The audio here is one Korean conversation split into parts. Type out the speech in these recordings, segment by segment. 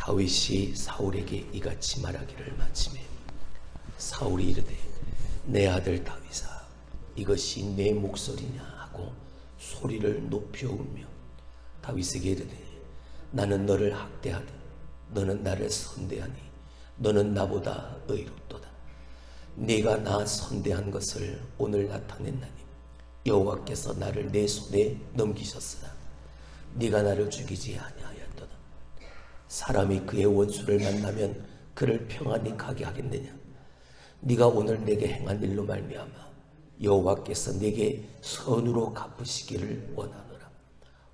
다윗이 사울에게 이같이 말하기를 마치매 사울이 이르되 내 아들 다윗아 이것이 내 목소리냐 하고 소리를 높여 울며 다윗에게 이르되 나는 너를 학대하되 너는 나를 선대하니 너는 나보다 의롭도다. 네가 나 선대한 것을 오늘 나타냈나니 여호와께서 나를 내 손에 넘기셨으나 네가 나를 죽이지 아니하였도다. 사람이 그의 원수를 만나면 그를 평안히 가게 하겠느냐. 네가 오늘 내게 행한 일로 말미암아 여호와께서 내게 선으로 갚으시기를 원하노라.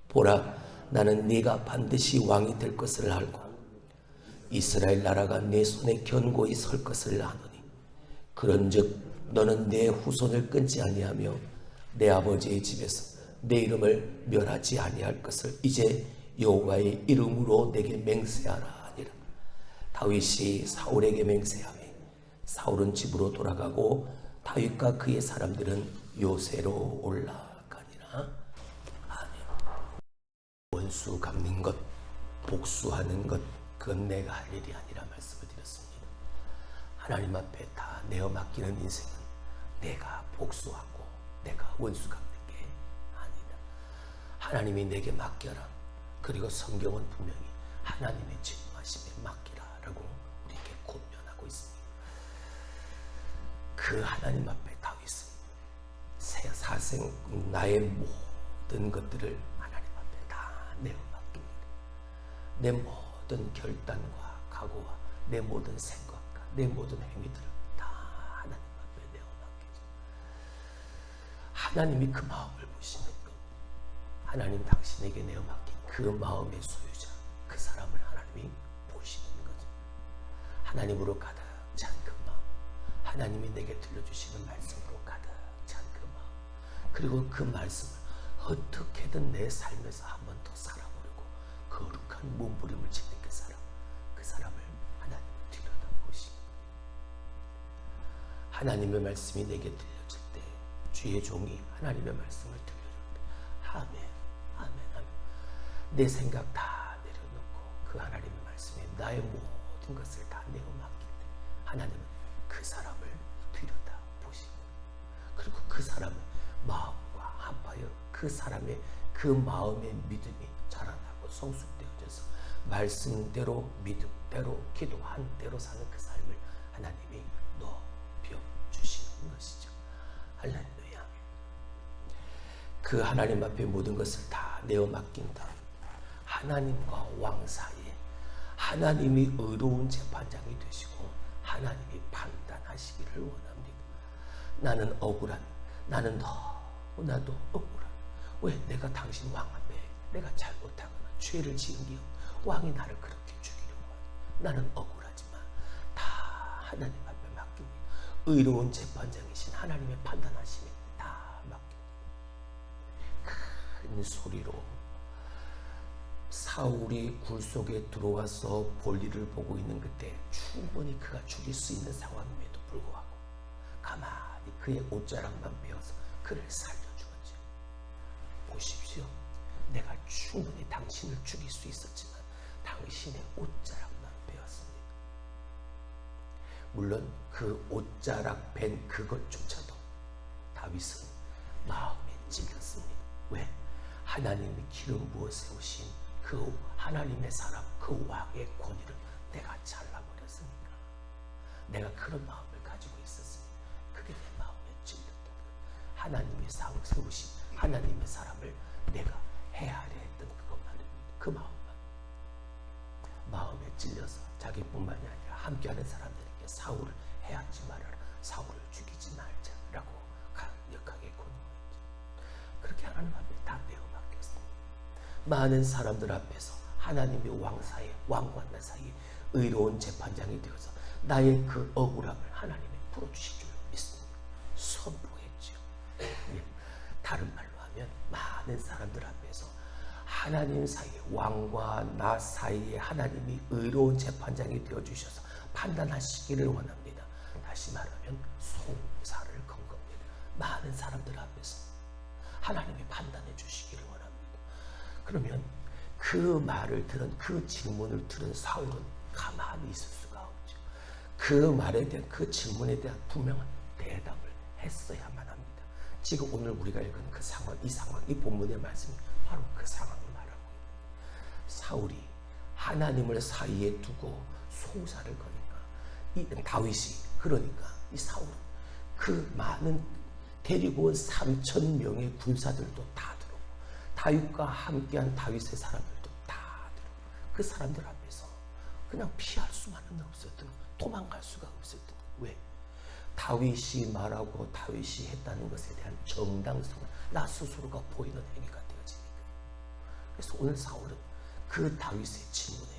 보라, 나는 네가 반드시 왕이 될 것을 알고 이스라엘 나라가 내 손에 견고히 설 것을 아노니 그런즉 너는 내 후손을 끊지 아니하며 내 아버지의 집에서 내 이름을 멸하지 아니할 것을 이제 여호와의 이름으로 내게 맹세하라 하니라. 다윗이 사울에게 맹세하며 사울은 집으로 돌아가고 다윗과 그의 사람들은 요새로 올라가니라. 아멘. 원수 갚는 것, 복수하는 것, 그건 내가 할 일이 아니라 말씀을 드렸습니다. 하나님 앞에 다 내어 맡기는 인생은 내가 복수하고 내가 원수 갚는 게 아니다. 하나님이 내게 맡겨라. 그리고 성경은 분명히 하나님의 진노하심에 맡기라라고 우리에게 권면하고 있습니다. 그 하나님 앞에 다윗은 사생 나의 모든 것들을 하나님 앞에 다 내어 맡깁니다. 내 모든 결단과 각오와 내 모든 생각과 내 모든 행위들을 다 하나님 앞에 내어 맡기죠. 하나님이 그 마음을 보시는 것, 하나님 당신에게 내어 맡긴 그 마음의 소유자, 그 사람을 하나님이 보시는 거죠. 하나님으로 가득 찬 그 마음, 하나님이 내게 들려주시는 말씀으로 가득 찬 그 마음, 그리고 그 말씀을 어떻게든 내 삶에서 한 번 더 살아보려고 거룩한 몸부림을 치는 그 사람을 하나님은 들여다보시는 거예요. 하나님의 말씀이 내게 들려질 때 주의 종이 하나님의 말씀을 들려줄 때 아멘, 아멘, 아멘. 내 생각 다 내려놓고 그 하나님의 말씀에 나의 모든 것을 다 내어 맡길 때 하나님은 그 사람을 들여다보시고 그리고 그 사람의 마음과 합하여 그 사람의 그 마음의 믿음이 자라나고 성숙되어져서 말씀대로 믿음대로 기도한 대로 사는 그 삶을 하나님이 높여주시는 것이죠. 할렐루야. 그 하나님 앞에 모든 것을 다 내어 맡긴 다음 하나님과 왕 사이에 하나님이 의로운 재판장이 되시고 하나님이 판단하시기를 원합니다. 나는 억울한, 나는 너무나도 억울한, 왜 내가 당신 왕 앞에 내가 잘못하거나 죄를 지은 게 왕이 나를 그렇게 죽이려고 하니 나는 억울하지만 다 하나님 앞에 맡깁니다. 의로운 재판장이신 하나님의 판단하심에 다 맡깁니다. 큰 소리로 사울이 굴 속에 들어와서 볼일을 보고 있는 그때 충분히 그가 죽일 수 있는 상황임에도 불구하고 가만히 그의 옷자락만 베어서 그를 살려주었죠. 보십시오. 내가 충분히 당신을 죽일 수 있었지만 당신의 옷자락만 베었습니다. 물론 그 옷자락 벤 그것조차도 다윗은 마음에 찔렸습니다. 왜? 하나님이 기름 부어 세우신 그 하나님의 사람, 그 왕의 권위를 내가 잘라버렸으니까. 내가 그런 마음을 가지고 있었으니 그게 내 마음에 찔렸던 거예요. 하나님이 세우신 하나님의 사람을 내가 헤아려 했던 그것만입니다. 그 마음에 찔려서 자기뿐만이 아니라 함께하는 사람들에게 사울을 해하지 말아라, 사울을 죽이지 말자라고 강력하게 권유했죠. 그렇게 하나님 앞에 다 내어 맡겼습니다. 많은 사람들 앞에서 하나님의 왕 사이에, 왕과 나 사이에 의로운 재판장이 되어서 나의 그 억울함을 하나님이 풀어주실 줄 믿습니다. 선포했죠. 다른 말로 하면 많은 사람들 앞에서 하나님 사이에, 왕과 나 사이에 하나님이 의로운 재판장이 되어주셔서 판단하시기를 원합니다. 다시 말하면 송사를 건 겁니다. 많은 사람들 앞에서 하나님이 판단해 주시기를 원합니다. 그러면 그 그 말을 들은, 그 질문을 들은 사울은 가만히 있을 수가 없죠. 그 말에 대한, 그 질문에 대한 분명한 대답을 했어야만 합니다. 지금 오늘 우리가 읽은 그 상황, 이 본문의 말씀이 바로 그 상황을 말하고 있습니다. 사울이 하나님을 사이에 두고 소사를 거니까, 이 다윗이, 그러니까 이 사울은 그 많은 데리고 온 3,000명의 군사들도 다 들어오고, 다윗과 함께한 다윗의 사람들도 다 들어오고, 그 사람들 앞에서 그냥 피할 수만은 없었던, 도망갈 수가 없었던. 왜? 다윗이 말하고 다윗이 했다는 것에 대한 정당성을 나 스스로가 보이는 행위가 되어지니까. 그래서 오늘 사울은 그 다윗의 질문에,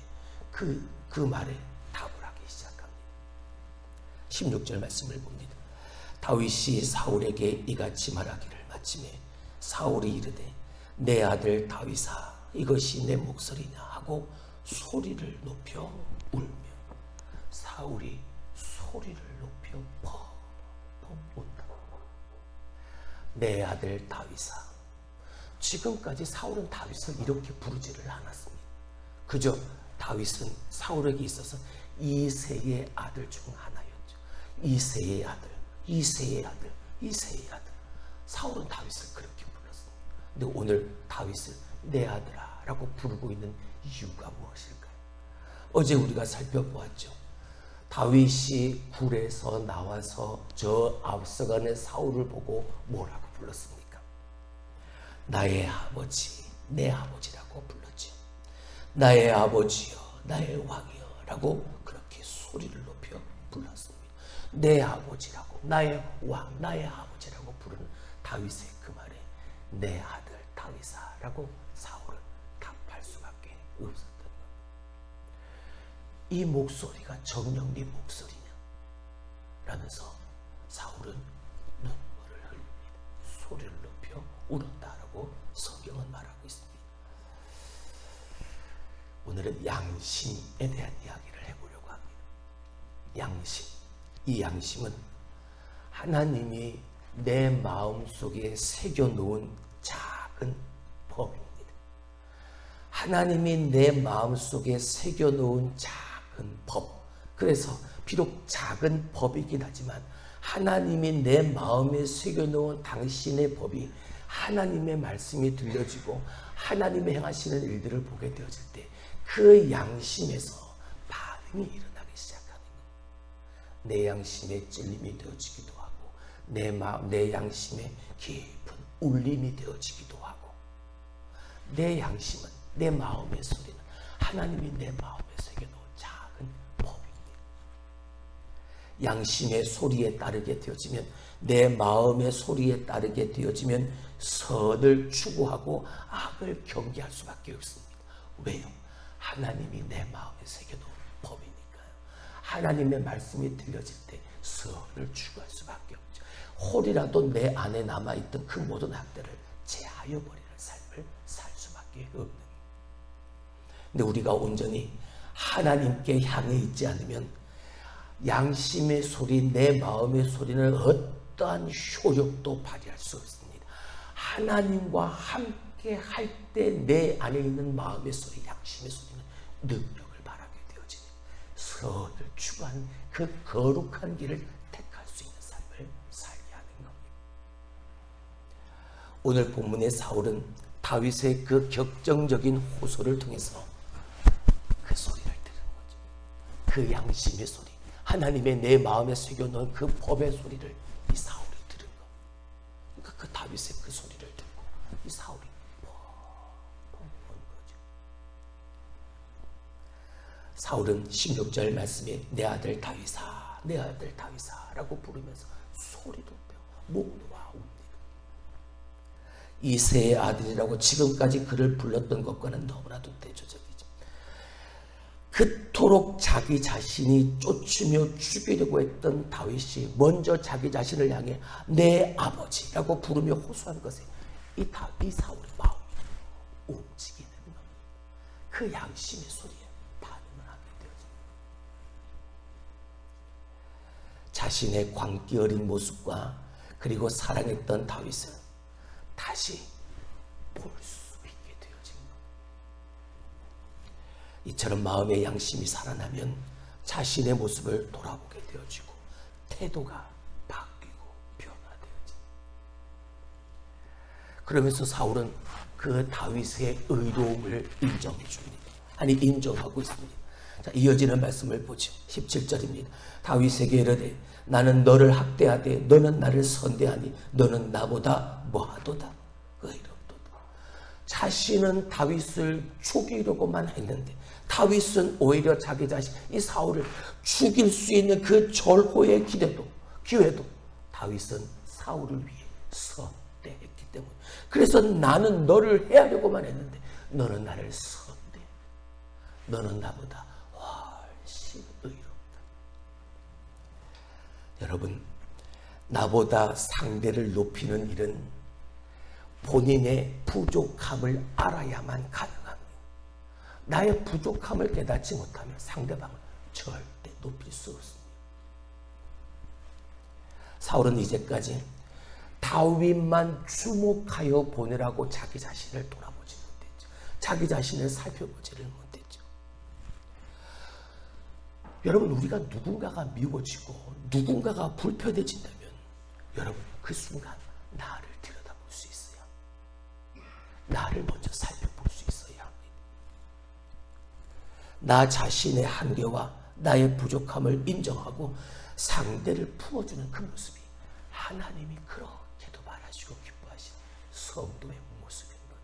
그 말에 답을 하기 시작합니다. 16절 말씀을 봅니다. 다윗이 사울에게 이같이 말하기를 마침에 사울이 이르되 내 아들 다윗아 이것이 내 목소리냐 하고 소리를 높여 울며, 사울이 소리를 높여 펑펑 운다. 내 아들 다윗아. 지금까지 사울은 다윗을 이렇게 부르지를 않았습니다. 그저 다윗은 사울에게 있어서 이새의 아들 중 하나였죠. 이새의 아들, 이새의 아들, 이새의 아들. 사울은 다윗을 그렇게 불렀습니다. 근데 오늘 다윗을 내 아들아 라고 부르고 있는 이유가 무엇일까요? 어제 우리가 살펴보았죠. 다윗이 굴에서 나와서 저 앞서가는 사울을 보고 뭐라고 불렀습니까? 나의 아버지, 내 아버지라고 불렀죠. 나의 아버지여, 나의 왕이여 라고 그렇게 소리를 높여 불렀습니다. 내 아버지라고, 나의 왕, 나의 아버지라고 부르는 다윗의 그 말에 내 아들 다윗아 라고 사울은 답할 수밖에 없었던 것. 이 목소리가 정녕 네 목소리냐 라면서 사울은 눈물을 흘립니다. 소리를 높여 울었다라고 성경은 말하고 있습니다. 오늘은 양심에 대한 이야기를 해보려고 합니다. 양심. 이 양심은 하나님이 내 마음속에 새겨놓은 작은 법입니다. 하나님이 내 마음속에 새겨놓은 작은 법. 그래서 비록 작은 법이긴 하지만 하나님이 내 마음에 새겨놓은 당신의 법이 하나님의 말씀이 들려지고 하나님의 행하시는 일들을 보게 되어질 때 그 양심에서 반응이 일어나기 시작하는 것. 내 양심에 찔림이 되어지기도 하고 내 양심에 깊은 울림이 되어지기도 하고, 내 양심은, 내 마음의 소리는 하나님이 내 마음에 새겨놓은 작은 법입니다. 양심의 소리에 따르게 되어지면, 내 마음의 소리에 따르게 되어지면 선을 추구하고 악을 경계할 수밖에 없습니다. 왜요? 하나님이 내 마음에 새겨놓은 법이니까요. 하나님의 말씀이 들려질 때 선을 추구할 수밖에 없죠. 홀이라도 내 안에 남아있던 그 모든 악들을 제하여버리는 삶을 살 수밖에 없는. 근데 우리가 온전히 하나님께 향해 있지 않으면 양심의 소리, 내 마음의 소리는 어떠한 효력도 발휘할 수 없습니다. 하나님과 함께 할 때 내 안에 있는 마음의 소리, 양심의 소리는 능력을 발하게 되어지는, 선을 추구하는 그 거룩한 길을 택할 수 있는 삶을 살게 하는 겁니다. 오늘 본문의 사울은 다윗의 그 격정적인 호소를 통해서 그 소리를 들은 거죠. 그 양심의 소리, 하나님의 내 마음에 새겨놓은 그 법의 소리를 이 사울이 들은 거. 그러니까 그 다윗의 그 소리를 듣고 이 사울이 펑펑 운 거죠. 사울은 16절 말씀에 내 아들 다윗아, 내 아들 다윗아 라고 부르면서 소리도 펴 목 놓아 웁니다. 이새의 아들이라고 지금까지 그를 불렀던 것과는 너무나도 대조적이죠. 그토록 자기 자신이 쫓으며 죽이려고 했던 다윗이 먼저 자기 자신을 향해 내 아버지라고 부르며 호소한 것에 이 사울의 마음이 움직이는 겁니다. 그 양심의 소리에 반응을 하게 되어집니다. 자신의 광기 어린 모습과 그리고 사랑했던 다윗을 다시 볼 수 있게 되어진 겁니다. 이처럼 마음의 양심이 살아나면 자신의 모습을 돌아보게 되어지고 태도가 바뀌고 변화되어지. 그러면서 사울은 그 다윗의 의로움을 인정해 줍니다. 아니 인정하고 있습니다. 자, 이어지는 말씀을 보죠. 17절입니다. 다윗에게 이르되 나는 너를 학대하되 너는 나를 선대하니 너는 나보다 뭐하도다. 의롭도다. 자신은 다윗을 죽이려고만 했는데 다윗은 오히려 자기 자신 이 사울을 죽일 수 있는 그 절호의 기회도 다윗은 사울을 위해 선대했기 때문에, 그래서 나는 너를 해하려고만 했는데 너는 나를 선대, 너는 나보다 훨씬 의롭다. 여러분, 나보다 상대를 높이는 일은 본인의 부족함을 알아야만 가능합니다. 나의 부족함을 깨닫지 못하면 상대방을 절대 높일 수 없습니다. 사울은 이제까지 다윗만 주목하여 보내라고 자기 자신을 돌아보지 못했죠. 자기 자신을 살펴보지를 못했죠. 여러분, 우리가 누군가가 미워지고 누군가가 불편해진다면 여러분 그 순간 나를 들여다볼 수 있어야, 나를 먼저 살펴볼 수 있어야 합니다. 나 자신의 한계와 나의 부족함을 인정하고 상대를 품어주는 그 모습이 하나님이 그렇게도 바라시고 기뻐하시는 성도의 모습인 거예요.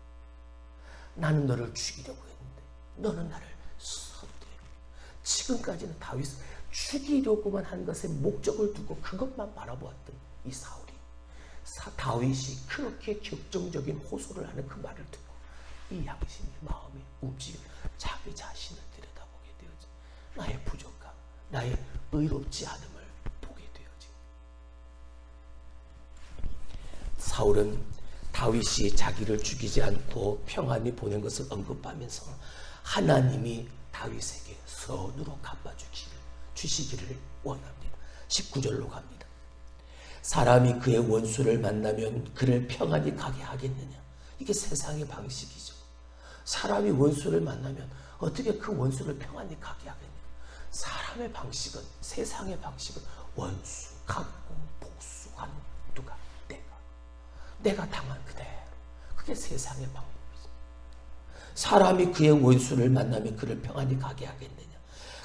나는 너를 죽이려고 했는데 너는 나를 선대해. 지금까지는 다윗은 죽이려고만 한 것에 목적을 두고 그것만 바라보았던 이 사울이, 다윗이 그렇게 격정적인 호소를 하는 그 말을 듣고 이 양심이 마음에 움직여 자기 자신을 들여다보게 되어지, 나의 부족함, 나의 의롭지 않음을 보게 되어지. 사울은 다윗이 자기를 죽이지 않고 평안히 보낸 것을 언급하면서 하나님이 다윗에게 선으로 갚아주시기를 원합니다. 19절로 갑니다. 사람이 그의 원수를 만나면 그를 평안히 가게 하겠느냐? 이게 세상의 방식이죠. 사람이 원수를 만나면 어떻게 그 원수를 평안히 가게 하겠느냐? 사람의 방식은, 세상의 방식은 원수 갚고 복수하는 누가? 내가 당한 그대로. 그게 세상의 방법이죠. 사람이 그의 원수를 만나면 그를 평안히 가게 하겠느냐?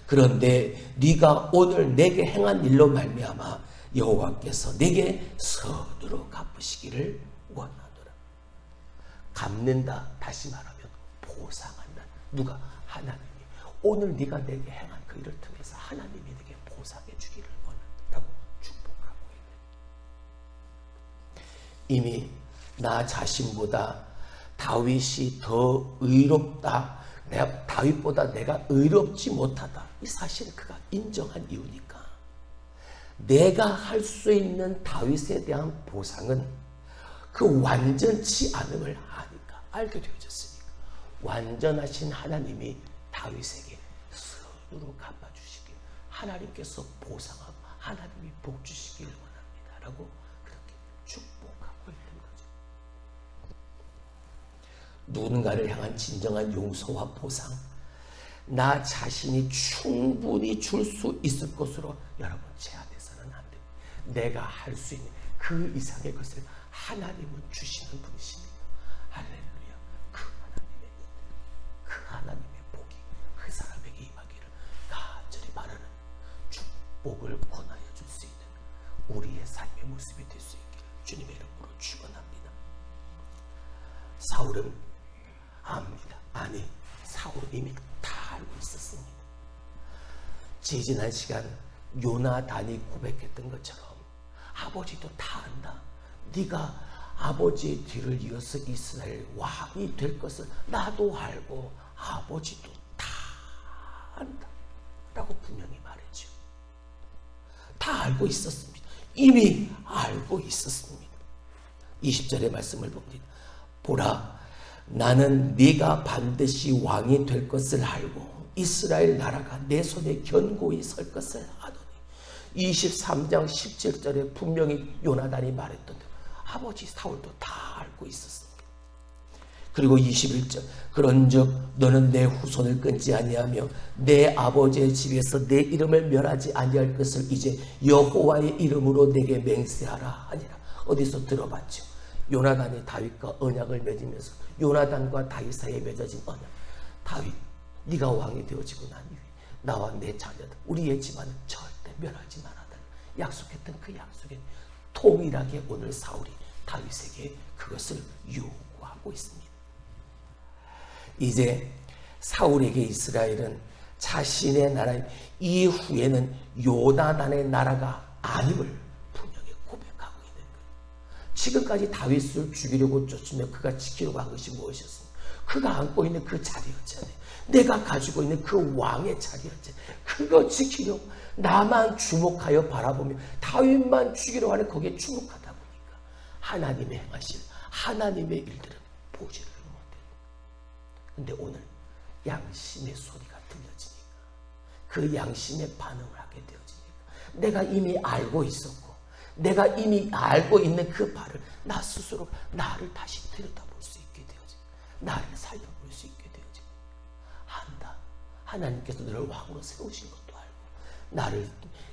그런데 네가 오늘 내게 행한 일로 말미암아 여호와께서 내게 선으로 갚으시기를 원하노라. 갚는다, 다시 말하면 보상한다. 누가? 하나님이. 오늘 네가 내게 행한 그 일을 통해서 하나님이 내게 보상해 주기를 원한다고 축복하고 있는, 이미 나 자신보다 다윗이 더 의롭다, 다윗보다 내가 의롭지 못하다, 이 사실을 그가 인정한 이유니까 내가 할 수 있는 다윗에 대한 보상은 그 완전치 않음을 아니까, 알게 되어졌으니까 완전하신 하나님이 다윗에게 선으로 갚아주시길, 하나님께서 보상하고 하나님이 복 주시기를 원합니다 라고 그렇게 축복하고 있는 거죠. 누군가를 향한 진정한 용서와 보상, 나 자신이 충분히 줄 수 있을 것으로 여러분 제한해서는 안 됩니다. 내가 할 수 있는 그 이상의 것을 하나님은 주시는 분이십니다. 할렐루야. 그 하나님의 복이 그 사람에게 임하기를 간절히 바라는 축복을 권하여 줄 수 있는 우리의 삶의 모습이 될 수 있기를 주님의 이름으로 축원합니다. 사울은 압니다. 아니, 사울은 이미 다 알고 있었습니다. 지지난 시간 요나단이 고백했던 것처럼 아버지도 다 안다. 네가 아버지의 뒤를 이어서 이스라엘 왕이 될 것을 나도 알고 아버지도 다 안다 라고 분명히 말했죠. 다 알고 있었습니다. 이미 알고 있었습니다. 20절의 말씀을 봅니다. 보라, 나는 네가 반드시 왕이 될 것을 알고 이스라엘 나라가 내 손에 견고히 설 것을 아노니. 23장 17절에 분명히 요나단이 말했던 대로 아버지 사울도 다 알고 있었습니다. 그리고 21절 그런즉 너는 내 후손을 끊지 아니하며 내 아버지의 집에서 내 이름을 멸하지 아니할 것을 이제 여호와의 이름으로 내게 맹세하라 하니라. 어디서 들어봤죠? 요나단이 다윗과 언약을 맺으면서 요나단과 다윗 사이에 맺어진 언약. 다윗 네가 왕이 되어지고 난 이후에 나와 내 자녀들 우리의 집안은 절대 멸하지 말아달라 약속했던 그 약속에 동일하게 오늘 사울이 다윗에게 그것을 요구하고 있습니다. 이제 사울에게 이스라엘은 자신의 나라인 이후에는 요나단의 나라가 아님을 분명히 고백하고 있는 거예요. 지금까지 다윗을 죽이려고 쫓으며 그가 지키려고 한 것이 무엇이었습니까? 그가 안고 있는 그 자리였잖아요. 내가 가지고 있는 그 왕의 자리였잖아요. 그거 지키려고 나만 주목하여 바라보며 다윗만 죽이려고 하는 거기에 주목하다 보니까 하나님의 행하실 하나님의 일들은 보지를 근데 오늘 양심의 소리가 들려지니까 그 양심의 반응을 하게 되어지니까 내가 이미 알고 있었고 내가 이미 알고 있는 그 바를 나 스스로 나를 다시 들여다볼 수 있게 되어지고 나를 살펴볼 수 있게 되어지고 한다. 하나님께서 너를 왕으로 세우신 것도 알고 나를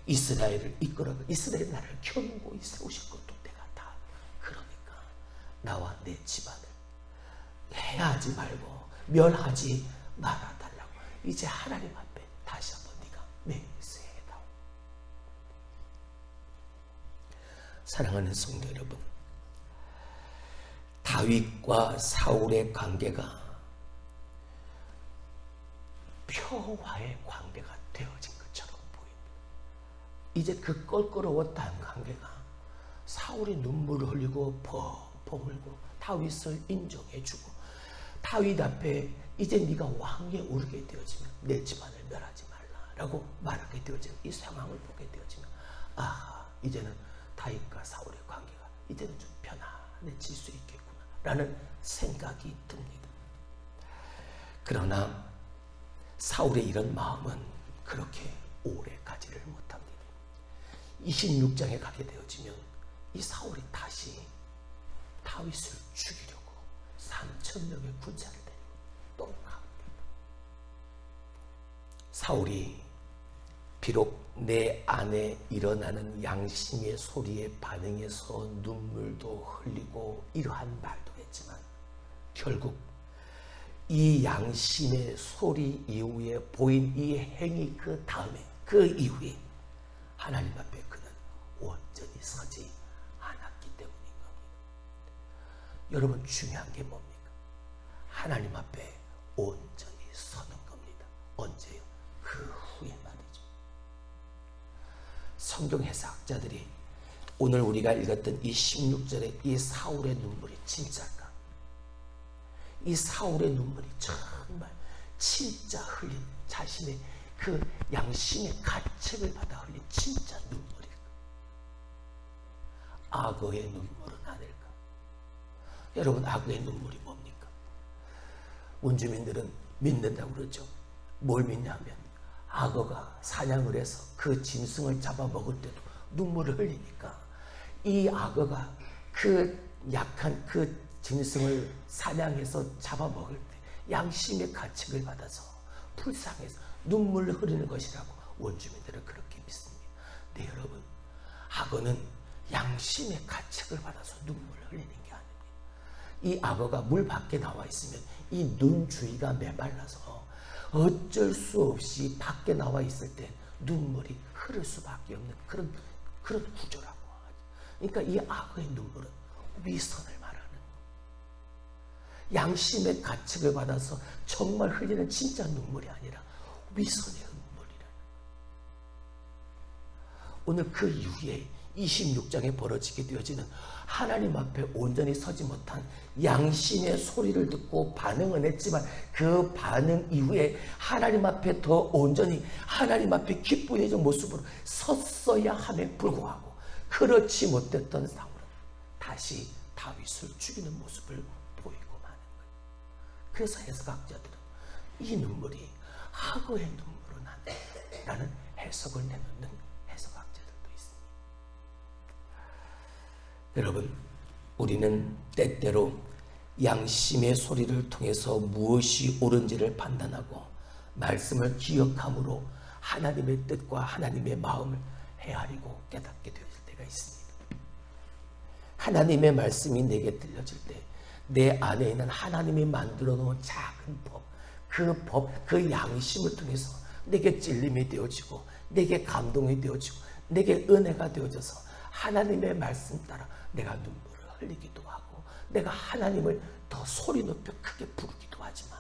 이스라엘을 이끌어 이스라엘 나라를 견고히 세우실 것도 내가 다 그러니까 나와 내 집안을 해하지 말고 멸하지 말아달라고 이제 하나님 앞에 다시 한번 네가 맹세해다오. 사랑하는 성도 여러분, 다윗과 사울의 관계가 평화의 관계가 되어진 것처럼 보입니다. 이제 그 껄끄러웠던 관계가 사울이 눈물을 흘리고 펑펑 울고 다윗을 인정해주고 다윗 앞에 이제 네가 왕위에 오르게 되어지면 내 집안을 멸하지 말라라고 말하게 되어지는 이 상황을 보게 되어지면 이제는 다윗과 사울의 관계가 이제는 좀 편안해질 수 있겠구나 라는 생각이 듭니다. 그러나 사울의 이런 마음은 그렇게 오래 가지를 못합니다. 26장에 가게 되어지면 이 사울이 다시 다윗을 죽이려고 3,000명의 군사를 데리고 또 나옵니다. 사울이 비록 내 안에 일어나는 양심의 소리에 반응해서 눈물도 흘리고 이러한 말도 했지만 결국 이 양심의 소리 이후에 보인 이 행위 그 다음에 그 이후에 하나님 앞에 그는 온전히 서지 않았기 때문인 겁니다. 여러분 중요한 게 뭡니까? 하나님 앞에 온전히 서는 겁니다. 언제요? 그 후에 말이죠. 성경 해석자들이 오늘 우리가 읽었던 이 16절의 이 사울의 눈물이 진짜일까? 이 사울의 눈물이 정말 진짜 흘린 자신의 그 양심의 가책을 받아 흘린 진짜 눈물일까? 악어의 눈물은 아닐까? 여러분 악어의 눈물이 뭡니까? 원주민들은 믿는다고 그러죠. 뭘 믿냐면 악어가 사냥을 해서 그 짐승을 잡아먹을 때도 눈물을 흘리니까 이 악어가 그 약한 그 짐승을 사냥해서 잡아먹을 때 양심의 가책을 받아서 불쌍해서 눈물을 흐르는 것이라고 원주민들은 그렇게 믿습니다. 네, 여러분, 악어는 양심의 가책을 받아서 눈물을 흘리는 게 아닙니다. 이 악어가 물 밖에 나와 있으면 이 눈 주위가 메말라서 어쩔 수 없이 밖에 나와 있을 때 눈물이 흐를 수밖에 없는 그런 구조라고 하죠. 그러니까 이 악어의 눈물은 위선을 말하는 양심의 가책을 받아서 정말 흘리는 진짜 눈물이 아니라 위선의 눈물이라는. 오늘 그 이후에 26장에 벌어지게 되어지는 하나님 앞에 온전히 서지 못한 양심의 소리를 듣고 반응은 했지만 그 반응 이후에 하나님 앞에 더 온전히 하나님 앞에 기쁨의 모습으로 섰어야 함에 불구하고 그렇지 못했던 사울은 다시 다윗을 죽이는 모습을 보이고 마는 거예요. 그래서 해석학자들은 이 눈물이 악어의 눈물은 아니라는 해석을 내놓는 해석학자들도 있습니다. 여러분, 우리는 때때로 양심의 소리를 통해서 무엇이 옳은지를 판단하고 말씀을 기억함으로 하나님의 뜻과 하나님의 마음을 헤아리고 깨닫게 되어질 때가 있습니다. 하나님의 말씀이 내게 들려질 때 내 안에 있는 하나님이 만들어 놓은 작은 법, 그 양심을 통해서 내게 찔림이 되어지고 내게 감동이 되어지고 내게 은혜가 되어져서 하나님의 말씀 따라 내가 눈물을 흘리기도 하고 내가 하나님을 더 소리 높여 크게 부르기도 하지만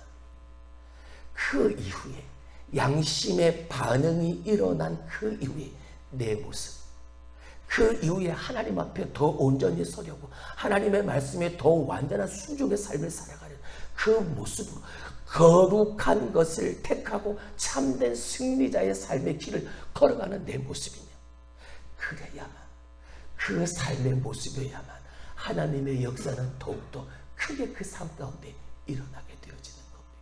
그 이후에 양심의 반응이 일어난 그 이후에 내 모습, 그 이후에 하나님 앞에 더 온전히 서려고 하나님의 말씀에 더 완전한 순종의 삶을 살아가는 그 모습으로 거룩한 것을 택하고 참된 승리자의 삶의 길을 걸어가는 내 모습이며 그래야만 그 삶의 모습이어야만 하나님의 역사는 더욱더 크게 그 삶 가운데 일어나게 되어지는 겁니다.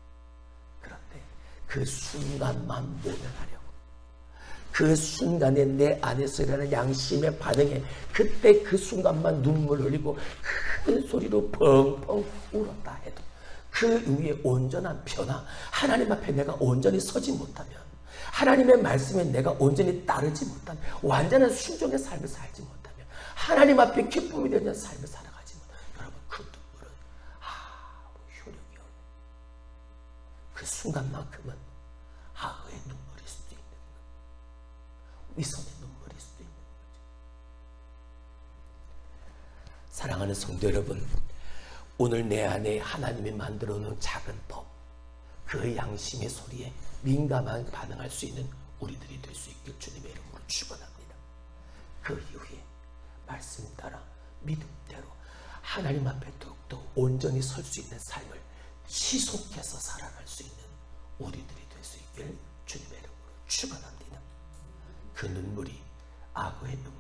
그런데 그 순간만 모면하려고 그 순간에 내 안에서 일어나는 양심의 반응에 그때 그 순간만 눈물 흘리고 큰 소리로 펑펑 울었다 해도 그 이후에 온전한 변화, 하나님 앞에 내가 온전히 서지 못하면 하나님의 말씀에 내가 온전히 따르지 못하면 완전한 순종의 삶을 살지 못하면 하나님 앞에 기쁨이 되는 삶을 살아가지 못하면 여러분 그 눈물은 효력이 없는 그 순간만큼은 악의 눈물일 수도 있는 거예요. 위선의 눈물일 수도 있는 거죠. 사랑하는 성도 여러분, 오늘 내 안에 하나님이 만들어 놓은 작은 법, 그 양심의 소리에 민감하게 반응할 수 있는 우리들이 될 수 있길 주님의 이름으로 축원합니다. 그 이후에 말씀 따라 믿음대로 하나님 앞에 더욱더 온전히 설 수 있는 삶을 지속해서 살아갈 수 있는 우리들이 될 수 있길 주님의 이름으로 축원합니다. 그 눈물이 악어의 눈물